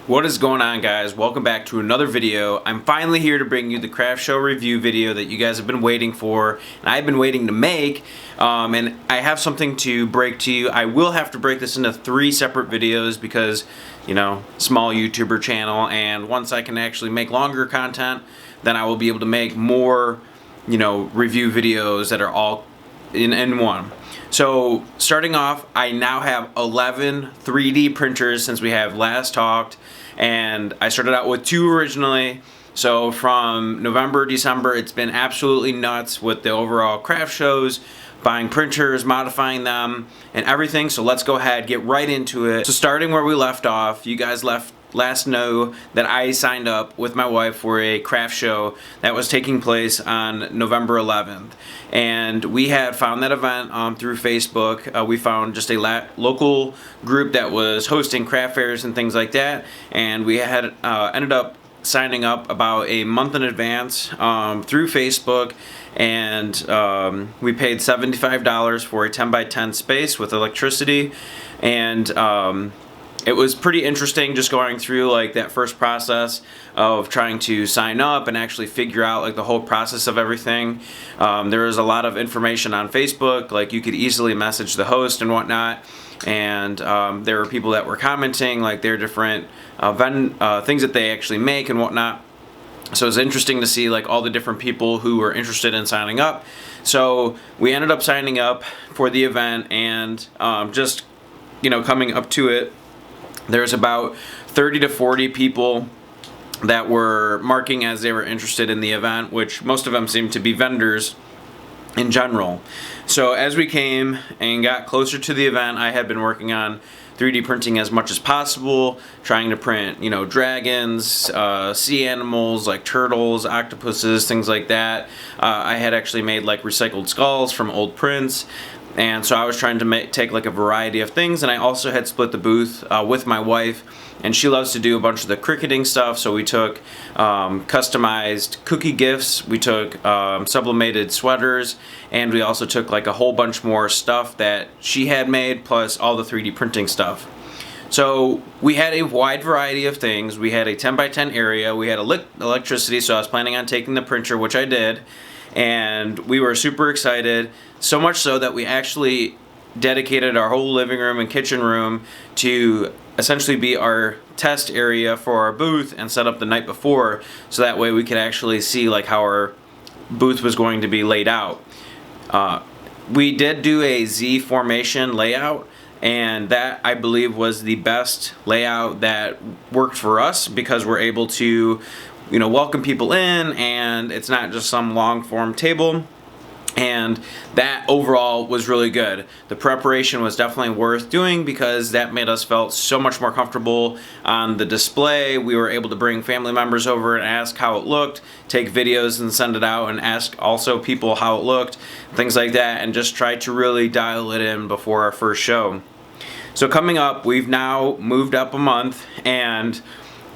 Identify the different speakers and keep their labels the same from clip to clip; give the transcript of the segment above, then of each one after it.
Speaker 1: What is going on, guys? Welcome back to another video. I'm finally here to bring you the craft show review video that you guys have been waiting for and I've been waiting to make, and I have something to break to you. I will have to break this into 3 separate videos because, you know, small YouTuber channel, and once I can actually make longer content, then I will be able to make more, you know, review videos that are all in one. So starting off, I now have 11 3D printers since we have last talked, and I started out with 2 originally. So from November, December, it's been absolutely nuts with the overall craft shows, buying printers, modifying them, and everything. So let's go ahead, get right into it. So starting where we left off, you guys last know that I signed up with my wife for a craft show that was taking place on November 11th, and we had found that event through Facebook. We found just a local group that was hosting craft fairs and things like that, and we had ended up signing up about a month in advance through Facebook, and we paid $75 for a 10 by 10 space with electricity, and it was pretty interesting just going through like that first process of trying to sign up and actually figure out like the whole process of everything. There was a lot of information on Facebook, like you could easily message the host and whatnot, and there were people that were commenting like their different things that they actually make and whatnot. So it was interesting to see like all the different people who were interested in signing up. So we ended up signing up for the event, and just, you know, coming up to it, there's about 30 to 40 people that were marking as they were interested in the event, which most of them seemed to be vendors in general. So as we came and got closer to the event, I had been working on 3D printing as much as possible, trying to print, you know, dragons, sea animals like turtles, octopuses, things like that. I had actually made like recycled skulls from old prints. And so I was trying to take like a variety of things, and I also had split the booth with my wife, and she loves to do a bunch of the cricketing stuff. So we took customized cookie gifts, we took sublimated sweaters, and we also took like a whole bunch more stuff that she had made, plus all the 3D printing stuff. So we had a wide variety of things. We had a 10 by 10 area, we had electricity, so I was planning on taking the printer, which I did. And we were super excited, so much so that we actually dedicated our whole living room and kitchen room to essentially be our test area for our booth, and set up the night before, so that way we could actually see like how our booth was going to be laid out. We did do a Z formation layout, and that I believe was the best layout that worked for us, because we're able to, you know, welcome people in, and it's not just some long form table, and that overall was really good. The preparation was definitely worth doing because that made us felt so much more comfortable on the display. We were able to bring family members over and ask how it looked, take videos and send it out, and ask also people how it looked, things like that, and just try to really dial it in before our first show. So coming up, we've now moved up a month, and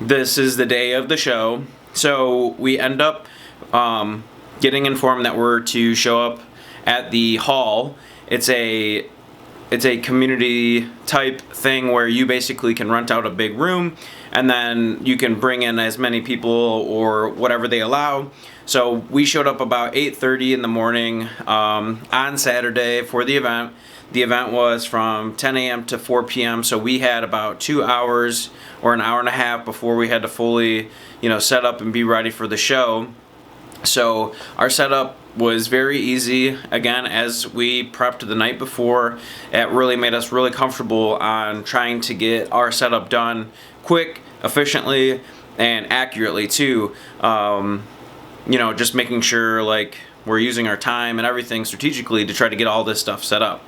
Speaker 1: this is the day of the show. So we end up getting informed that we're to show up at the hall. It's a community type thing where you basically can rent out a big room, and then you can bring in as many people or whatever they allow. So we showed up about 8:30 in the morning on Saturday for the event. The event was from 10 a.m. to 4 p.m. So we had about 2 hours or an hour and a half before we had to fully, you know, set up and be ready for the show. So our setup was very easy. Again, as we prepped the night before, it really made us really comfortable on trying to get our setup done quick, efficiently, and accurately too. You know, just making sure like we're using our time and everything strategically to try to get all this stuff set up.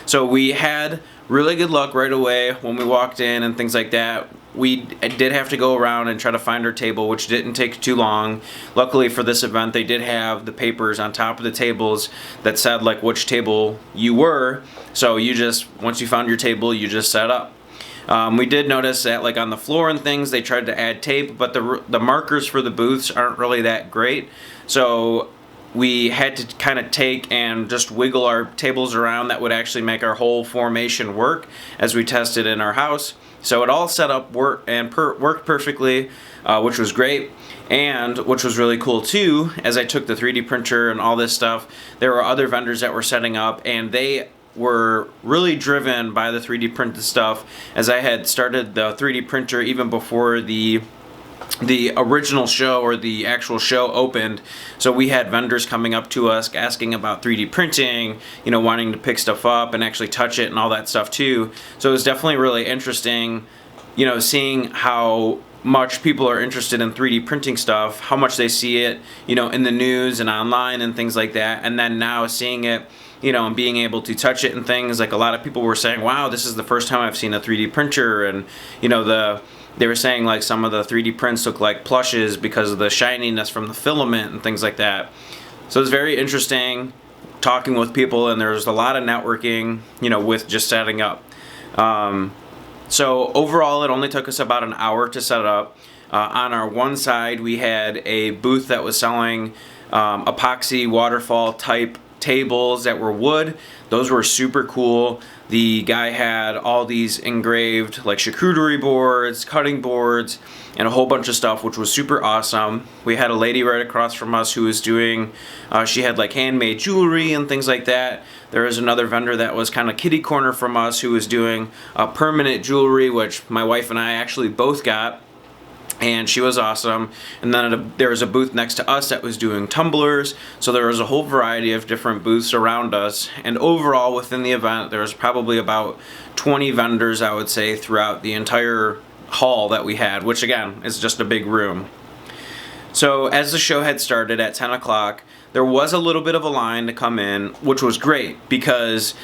Speaker 1: So we had really good luck right away when we walked in and things like that. We did have to go around and try to find our table, which didn't take too long. Luckily for this event, they did have the papers on top of the tables that said like which table you were. So you just, once you found your table, you just set up. We did notice that like on the floor and things, they tried to add tape, but the markers for the booths aren't really that great. So we had to kind of take and just wiggle our tables around that would actually make our whole formation work as we tested in our house. So it all set up worked perfectly, which was great. And which was really cool too, as I took the 3D printer and all this stuff, there were other vendors that were setting up, and they were really driven by the 3D printed stuff, as I had started the 3D printer even before the original show or the actual show opened. So we had vendors coming up to us asking about 3D printing, you know, wanting to pick stuff up and actually touch it and all that stuff too. So it was definitely really interesting, you know, seeing how much people are interested in 3D printing stuff, how much they see it, you know, in the news and online and things like that, and then now seeing it, you know, and being able to touch it and things. Like, a lot of people were saying, wow, this is the first time I've seen a 3D printer, and you know, they were saying like some of the 3D prints look like plushes because of the shininess from the filament and things like that. So it was very interesting talking with people, and there was a lot of networking, you know, with just setting up. So overall, it only took us about an hour to set up. On our one side, we had a booth that was selling epoxy waterfall type tables that were wood. Those were super cool. The guy had all these engraved like charcuterie boards, cutting boards, and a whole bunch of stuff, which was super awesome. We had a lady right across from us who was doing, she had like handmade jewelry and things like that. There was another vendor that was kind of kitty corner from us who was doing permanent jewelry, which my wife and I actually both got, and she was awesome. And then there was a booth next to us that was doing tumblers. So there was a whole variety of different booths around us. And overall, within the event, there was probably about 20 vendors, I would say, throughout the entire hall that we had, which again is just a big room. So as the show had started at 10 o'clock, there was a little bit of a line to come in, which was great because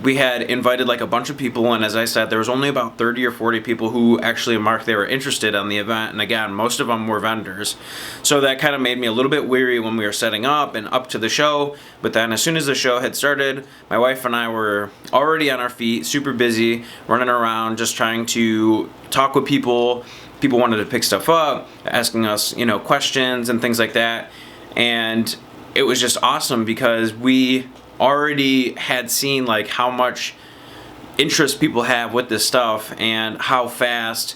Speaker 1: we had invited like a bunch of people, and as I said, there was only about 30 or 40 people who actually marked they were interested on the event, and again, most of them were vendors. So that kind of made me a little bit weary when we were setting up and up to the show, but then as soon as the show had started, my wife and I were already on our feet, super busy, running around just trying to talk with people. People wanted to pick stuff up, asking us, you know, questions and things like that, and it was just awesome because we already had seen like how much interest people have with this stuff and how fast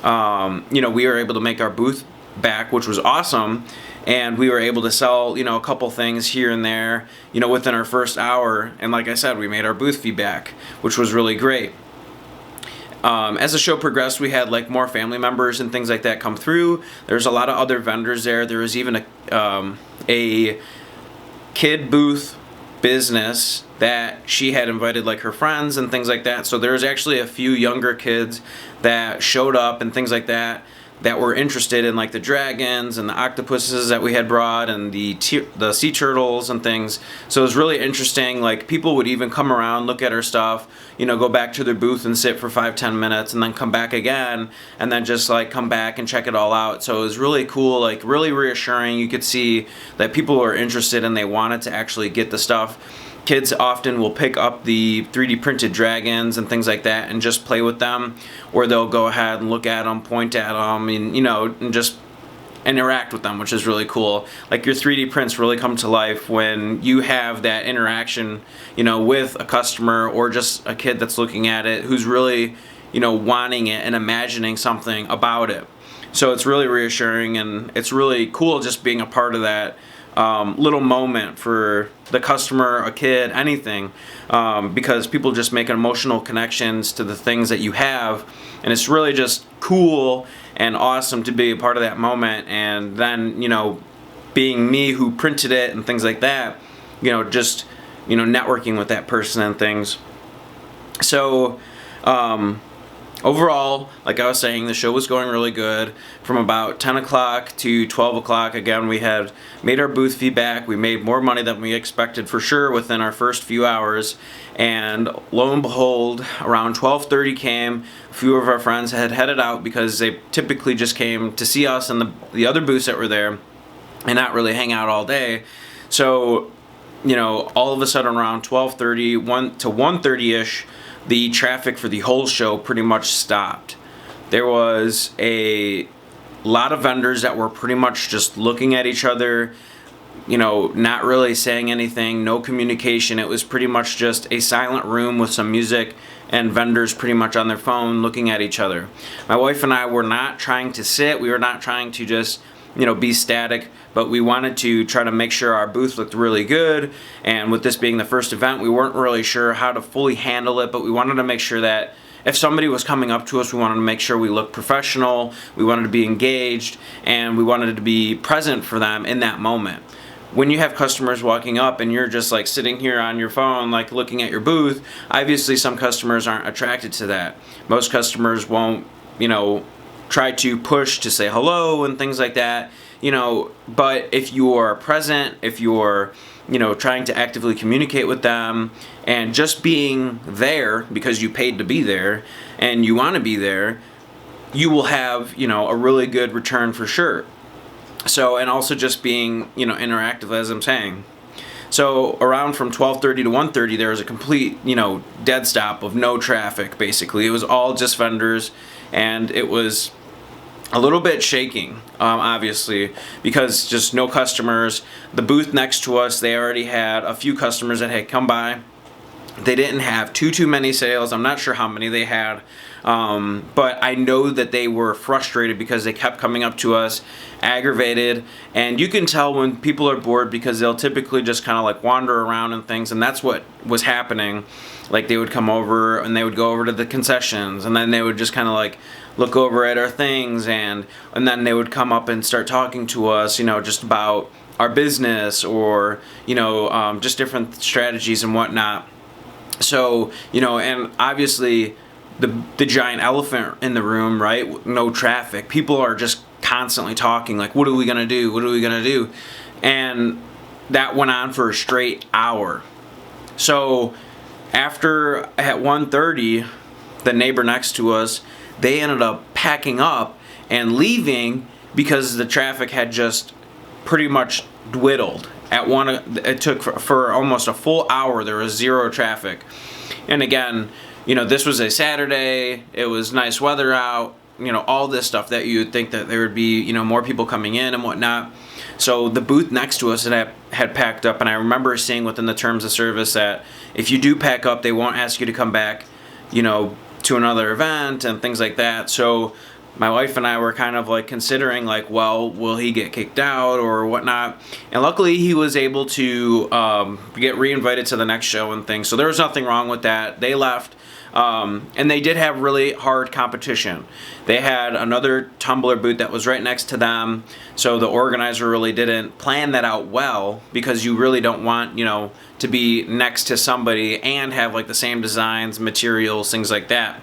Speaker 1: you know, we were able to make our booth back, which was awesome, and we were able to sell, you know, a couple things here and there, you know, within our first hour. And like I said, we made our booth fee back, which was really great. As the show progressed, we had like more family members and things like that come through. There's a lot of other vendors there. There was even a kid booth business that she had invited like her friends and things like that. So there's actually a few younger kids that showed up and things like that that were interested in like the dragons and the octopuses that we had brought and the sea turtles and things. So it was really interesting. Like, people would even come around, look at our stuff, you know, go back to their booth and sit for 5-10 minutes and then come back again, and then just like come back and check it all out. So it was really cool, like really reassuring. You could see that people were interested and they wanted to actually get the stuff. Kids often will pick up the 3D printed dragons and things like that and just play with them, or they'll go ahead and look at them, point at them, and, you know, and just interact with them, which is really cool. Like, your 3D prints really come to life when you have that interaction, you know, with a customer or just a kid that's looking at it who's really, you know, wanting it and imagining something about it. So it's really reassuring, and it's really cool just being a part of that little moment for the customer, a kid, anything, because people just make emotional connections to the things that you have, and it's really just cool and awesome to be a part of that moment. And then, you know, being me who printed it and things like that, you know, just, you know, networking with that person and things. So overall, like I was saying, the show was going really good. From about 10 o'clock to 12 o'clock, again, we had made our booth fee back. We made more money than we expected for sure within our first few hours. And lo and behold, around 12:30 came, a few of our friends had headed out because they typically just came to see us and the other booths that were there and not really hang out all day. So, you know, all of a sudden around 12:30, 1 to 1:30-ish, the traffic for the whole show pretty much stopped. There was a lot of vendors that were pretty much just looking at each other, you know, not really saying anything, no communication. It was pretty much just a silent room with some music and vendors pretty much on their phone looking at each other. My wife and I were not trying to sit. We were not trying to just, be static, but we wanted to try to make sure our booth looked really good. And with this being the first event, we weren't really sure how to fully handle it, but we wanted to make sure that if somebody was coming up to us, we wanted to make sure we looked professional, we wanted to be engaged, and we wanted to be present for them in that moment. When you have customers walking up and you're just like sitting here on your phone, like looking at your booth, obviously some customers aren't attracted to that. Most customers won't, try to push to say hello and things like that, but if you are present, if you're, trying to actively communicate with them and just being there because you paid to be there and you want to be there, you will have, a really good return for sure. So, and also just being, interactive, as I'm saying. So around from 12:30 to 1:30, there was a complete, dead stop of no traffic, basically. It was all just vendors, and it was a little bit shaking, obviously, because just no customers. The booth next to us, they already had a few customers that had come by. They didn't have too many sales. I'm not sure how many they had, but I know that they were frustrated because they kept coming up to us, aggravated, and you can tell when people are bored because they'll typically just kind of like wander around and things, and that's what was happening. Like they would come over and they would go over to the concessions, and then they would just kind of like look over at our things, and then they would come up and start talking to us, just about our business or, just different strategies and whatnot. So, and obviously the giant elephant in the room, right? No traffic. People are just constantly talking like, what are we going to do? What are we going to do? And that went on for a straight hour. So after at 1:30, the neighbor next to us, they ended up packing up and leaving because the traffic had just pretty much dwindled. It took for almost a full hour, there was zero traffic. And again, this was a Saturday, it was nice weather out, all this stuff that you would think that there would be, more people coming in and whatnot. So the booth next to us had packed up, and I remember seeing within the terms of service that if you do pack up, they won't ask you to come back, to another event and things like that. So my wife and I were kind of like considering like, well, will he get kicked out or whatnot? And luckily he was able to get reinvited to the next show and things. So there was nothing wrong with that. They left. And they did have really hard competition. They had another tumbler booth that was right next to them. So the organizer really didn't plan that out well, because you really don't want, to be next to somebody and have like the same designs, materials, things like that.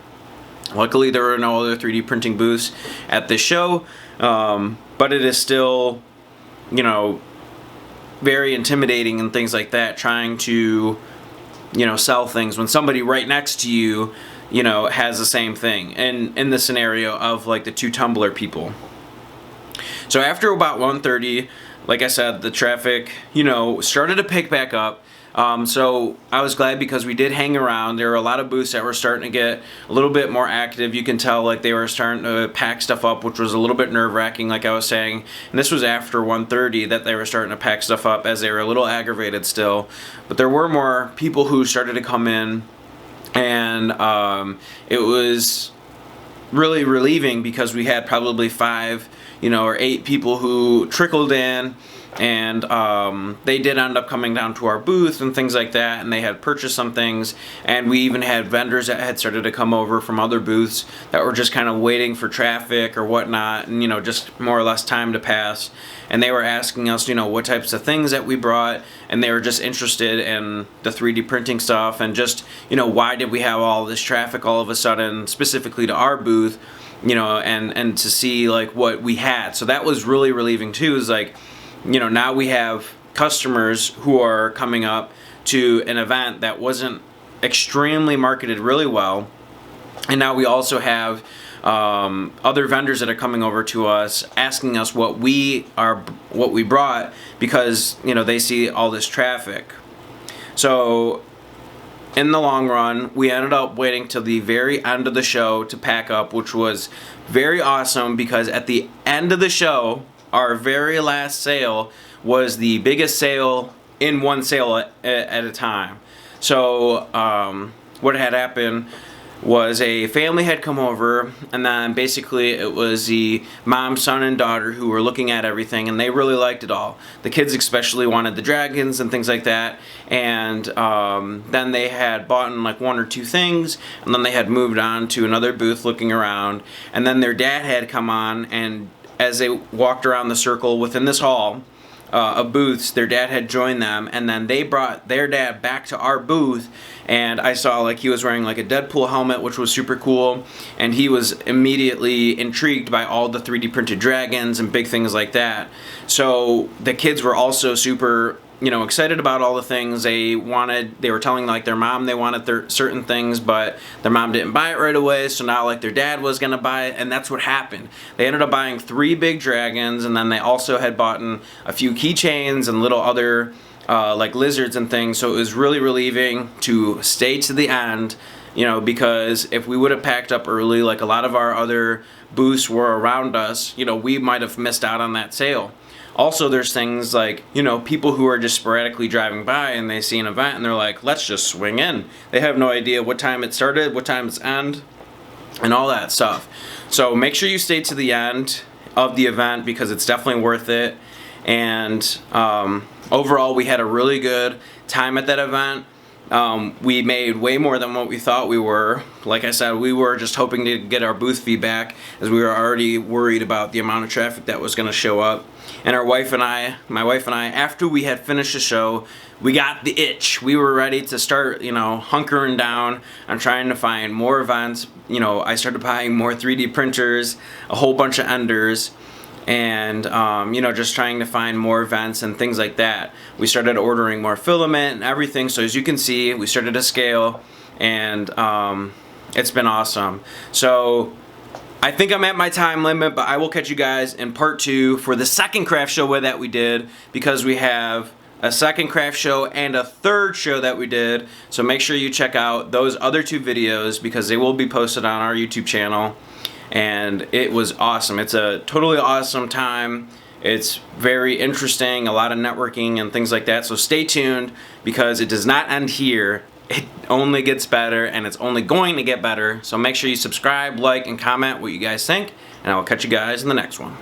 Speaker 1: Luckily, there were no other 3D printing booths at this show, but it is still, very intimidating and things like that, trying to, sell things when somebody right next to you, has the same thing. And in the scenario of like the two tumbler people. So after about 1:30, like I said, the traffic, started to pick back up. So I was glad because we did hang around. There were a lot of booths that were starting to get a little bit more active. You can tell like they were starting to pack stuff up, which was a little bit nerve-wracking, like I was saying. And this was after 1:30 that they were starting to pack stuff up, as they were a little aggravated still. But there were more people who started to come in, and it was really relieving because we had probably 5, or 8 people who trickled in. And they did end up coming down to our booth and things like that, and they had purchased some things, and we even had vendors that had started to come over from other booths that were just kind of waiting for traffic or whatnot, and just more or less time to pass, and they were asking us what types of things that we brought, and they were just interested in the 3D printing stuff, and just why did we have all this traffic all of a sudden specifically to our booth, and to see like what we had. So that was really relieving too, is like, now we have customers who are coming up to an event that wasn't extremely marketed really well, and now we also have other vendors that are coming over to us asking us what we brought, because they see all this traffic. So in the long run, we ended up waiting till the very end of the show to pack up, which was very awesome, because at the end of the show, our very last sale was the biggest sale in one sale at a time. So what had happened was a family had come over, and then basically it was the mom, son, and daughter who were looking at everything, and they really liked it all. The kids especially wanted the dragons and things like that, and then they had bought in like one or two things, and then they had moved on to another booth looking around, and then their dad had come on, and as they walked around the circle within this hall of booths, their dad had joined them, and then they brought their dad back to our booth, and I saw like he was wearing like a Deadpool helmet, which was super cool, and he was immediately intrigued by all the 3D printed dragons and big things like that. So the kids were also super, you know, excited about all the things they wanted. They were telling like their mom they wanted their certain things, but their mom didn't buy it right away, so now like their dad was gonna buy it, and that's what happened. They ended up buying 3 big dragons, and then they also had bought in a few keychains and little other like lizards and things. So it was really relieving to stay to the end, you know, because if we would have packed up early, like a lot of our other booths were around us, you know, we might have missed out on that sale. Also, there's things like, you know, people who are just sporadically driving by and they see an event and they're like, let's just swing in. They have no idea what time it started, what time it's end, and all that stuff. So make sure you stay to the end of the event because it's definitely worth it. And overall, we had a really good time at that event. We made way more than what we thought we were. Like I said, we were just hoping to get our booth feedback, as we were already worried about the amount of traffic that was going to show up. And my wife and I, after we had finished the show, we got the itch. We were ready to start, you know, hunkering down on trying to find more events. You know, I started buying more 3D printers, a whole bunch of enders, and you know, just trying to find more events and things like that. We started ordering more filament and everything, so as you can see, we started to scale, and it's been awesome. So I think I'm at my time limit, but I will catch you guys in part 2 for the second craft show that we did, because we have a second craft show and a third show that we did. So make sure you check out those other 2 videos because they will be posted on our YouTube channel. And it was awesome. It's a totally awesome time. It's very interesting, a lot of networking and things like that. So stay tuned because it does not end here. It only gets better, and it's only going to get better. So make sure you subscribe, like, and comment what you guys think, and I will catch you guys in the next one.